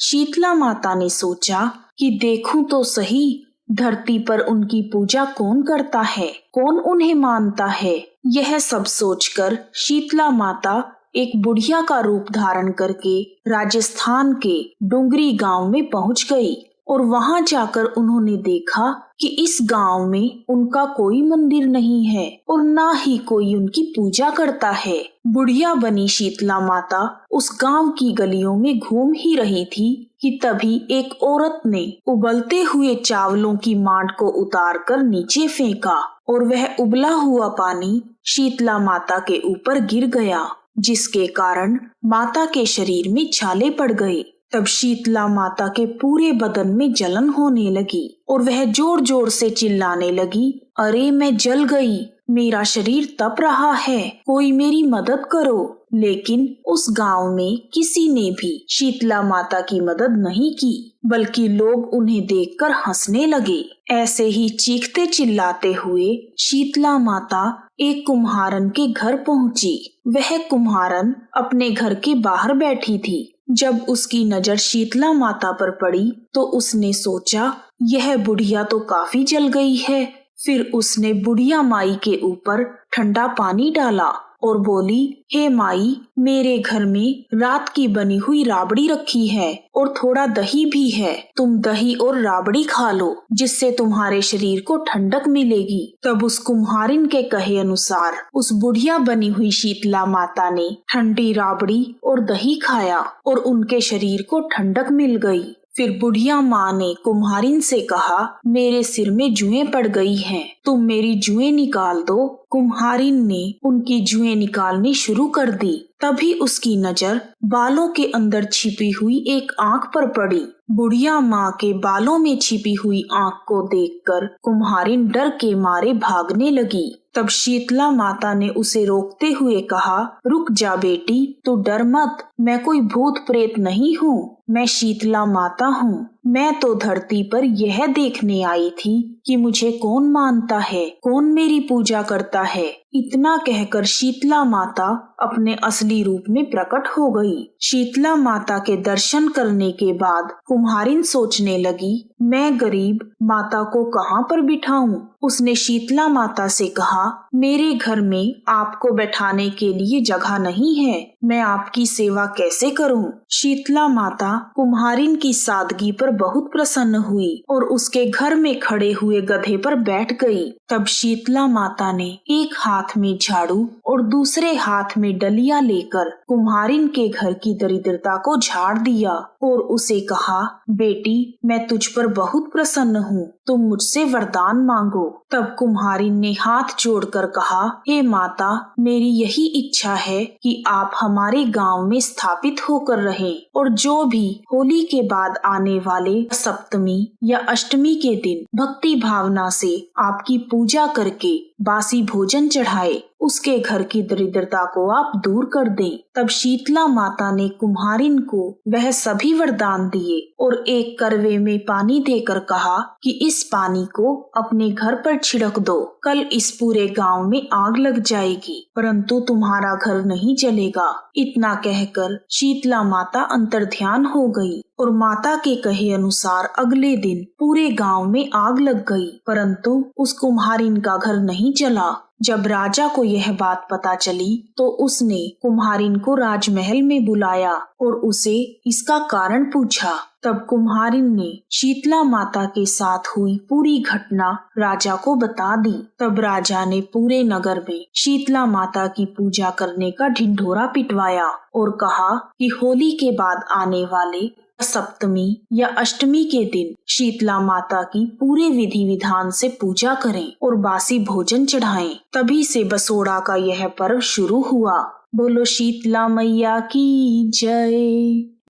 शीतला माता ने सोचा कि देखूं तो सही, धरती पर उनकी पूजा कौन करता है, कौन उन्हें मानता है। यह सब सोचकर शीतला माता एक बुढ़िया का रूप धारण करके राजस्थान के डुंगरी गांव में पहुंच गई और वहां जाकर उन्होंने देखा कि इस गांव में उनका कोई मंदिर नहीं है और ना ही कोई उनकी पूजा करता है। बुढ़िया बनी शीतला माता उस गांव की गलियों में घूम ही रही थी कि तभी एक औरत ने उबलते हुए चावलों की मांड को उतारकर नीचे फेंका और वह उबला हुआ पानी शीतला माता के ऊपर गिर गया, जिसके कारण माता के शरीर में छाले पड़ गए। तब शीतला माता के पूरे बदन में जलन होने लगी और वह जोर जोर से चिल्लाने लगी, अरे मैं जल गई, मेरा शरीर तप रहा है, कोई मेरी मदद करो। लेकिन उस गांव में किसी ने भी शीतला माता की मदद नहीं की, बल्कि लोग उन्हें देखकर हंसने लगे। ऐसे ही चीखते चिल्लाते हुए शीतला माता एक कुम्हारन के घर पहुंची। वह कुम्हारन अपने घर के बाहर बैठी थी। जब उसकी नजर शीतला माता पर पड़ी तो उसने सोचा, यह बुढ़िया तो काफी जल गई है। फिर उसने बुढ़िया माई के ऊपर ठंडा पानी डाला और बोली, हे माई, मेरे घर में रात की बनी हुई राबड़ी रखी है और थोड़ा दही भी है, तुम दही और राबड़ी खा लो, जिससे तुम्हारे शरीर को ठंडक मिलेगी। तब उस कुम्हारिन के कहे अनुसार उस बुढ़िया बनी हुई शीतला माता ने ठंडी राबड़ी और दही खाया और उनके शरीर को ठंडक मिल गई। फिर बुढ़िया माँ ने कुम्हारिन से कहा, मेरे सिर में जुएं पड़ गई हैं, तुम मेरी जुएं निकाल दो। कुम्हारिन ने उनकी जुएं निकालनी शुरू कर दी। तभी उसकी नजर बालों के अंदर छिपी हुई एक आंख पर पड़ी। बुढ़िया माँ के बालों में छिपी हुई आंख को देखकर कुम्हारिन डर के मारे भागने लगी। तब शीतला माता ने उसे रोकते हुए कहा, रुक जा बेटी, तू डर मत, मैं कोई भूत प्रेत नहीं हूँ, मैं शीतला माता हूँ। मैं तो धरती पर यह देखने आई थी कि मुझे कौन मानता है, कौन मेरी पूजा करता है। इतना कहकर शीतला माता अपने असली रूप में प्रकट हो गई। शीतला माता के दर्शन करने के बाद कुम्हारिन सोचने लगी, मैं गरीब माता को कहाँ पर बिठाऊं। उसने शीतला माता से कहा, मेरे घर में आपको बैठाने के लिए जगह नहीं है, मैं आपकी सेवा कैसे करूं। शीतला माता कुम्हारिन की सादगी पर बहुत प्रसन्न हुई और उसके घर में खड़े हुए गधे पर बैठ गई। तब शीतला माता ने एक हाथ में झाड़ू और दूसरे हाथ में डलिया लेकर कुम्हारिन के घर की दरिद्रता को झाड़ दिया और उसे कहा, बेटी, मैं तुझ पर बहुत प्रसन्न हूँ, तुम मुझसे वरदान मांगो। तब कुम्हारिन ने हाथ जोड़कर कहा, हे माता, मेरी यही इच्छा है कि आप हमारे गांव में स्थापित होकर रहें और जो भी होली के बाद आने वाले सप्तमी या अष्टमी के दिन भक्ति भावना से आपकी पूजा करके बासी भोजन चढ़ाए, उसके घर की दरिद्रता को आप दूर कर दें। तब शीतला माता ने कुम्हारिन को वह सभी वरदान दिए और एक करवे में पानी देकर कहा कि इस पानी को अपने घर पर छिड़क दो, कल इस पूरे गांव में आग लग जाएगी, परंतु तुम्हारा घर नहीं जलेगा। इतना कहकर शीतला माता अंतर्ध्यान हो गई और माता के कहे अनुसार अगले दिन पूरे गांव में आग लग गई, परंतु उस कुम्हारिन का घर नहीं जला। जब राजा को यह बात पता चली तो उसने कुम्हारिन को राजमहल में बुलाया और उसे इसका कारण पूछा। तब कुम्हारिन ने शीतला माता के साथ हुई पूरी घटना राजा को बता दी। तब राजा ने पूरे नगर में शीतला माता की पूजा करने का ढिंढोरा पिटवाया और कहा कि होली के बाद आने वाले सप्तमी या अष्टमी के दिन शीतला माता की पूरे विधि विधान से पूजा करें और बासी भोजन चढ़ाएं। तभी से बसोड़ा का यह पर्व शुरू हुआ। बोलो शीतला मैया की जय।